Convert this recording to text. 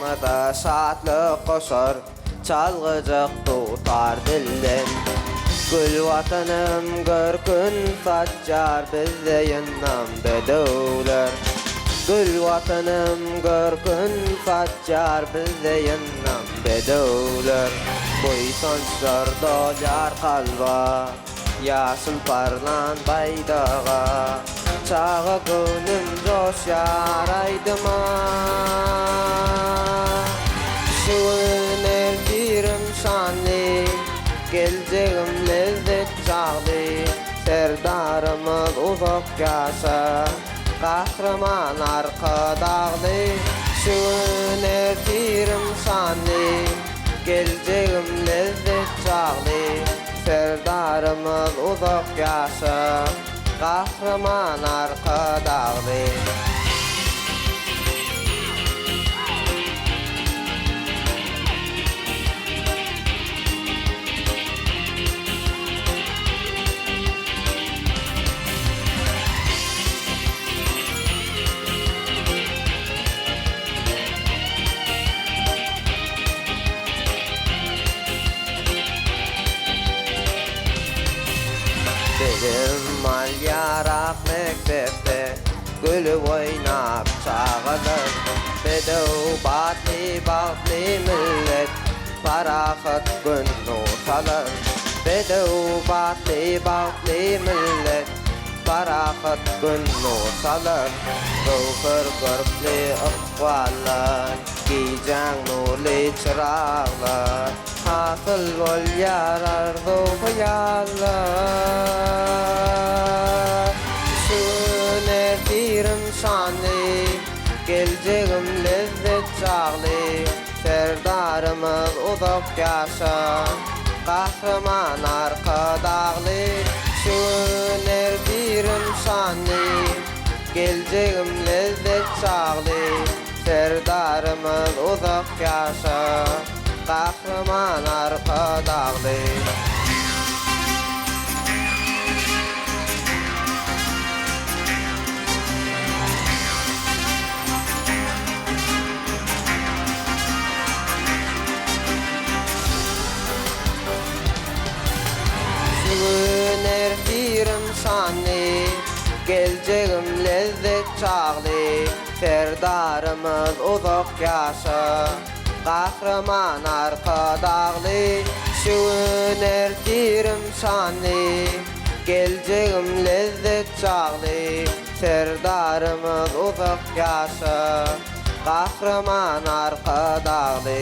Armada saatlı koşar, çalgıcık tutar dilden. Gül vatanım görkün saçar, bizde yanam bedevler. Gül vatanım görkün saçar, bizde yanam bedevler. Boy saçlar dolar kalba, yaşıl parlan baydağa. Çağı gönlüm coşar aydıma. Şuun erdirim şanlı, geleceğim lezzet çağlı. Serdarımız uzak yaşa, kahraman arka dağlı. Şuun erdirim şanlı, geleceğim lezzet çağlı. Serdarımız uzak yaşa, kahraman arka dağlı. Benim mal yarak mektepte gülüp oynap çağılır. Bedev batlı millet parahat gün salır. Bedev batlı millet parahat gün salır. Gövhür görpli ıkvallar, giycan nurli çırağlar. Hasıl bol yarar doğu yallar. Şun erdirim şanlı, geleceğim lezzet çağlı. Serdarımız uzak yaşa, kahraman arka dağlı. Şun erdirim şanlı, geleceğim lezzet çağlı. Serdarımız uzak yaşa, kahraman arka dağlı. Şuun erdirim şanlı, geleceğim lezzet çağlı. Serdarımız uzak yaşa, kahraman arka dağlı. Şuun erdirim şanlı, geleceğim lezzet çağlı. Serdarımız uzak yaşa, kahraman arka dağlı.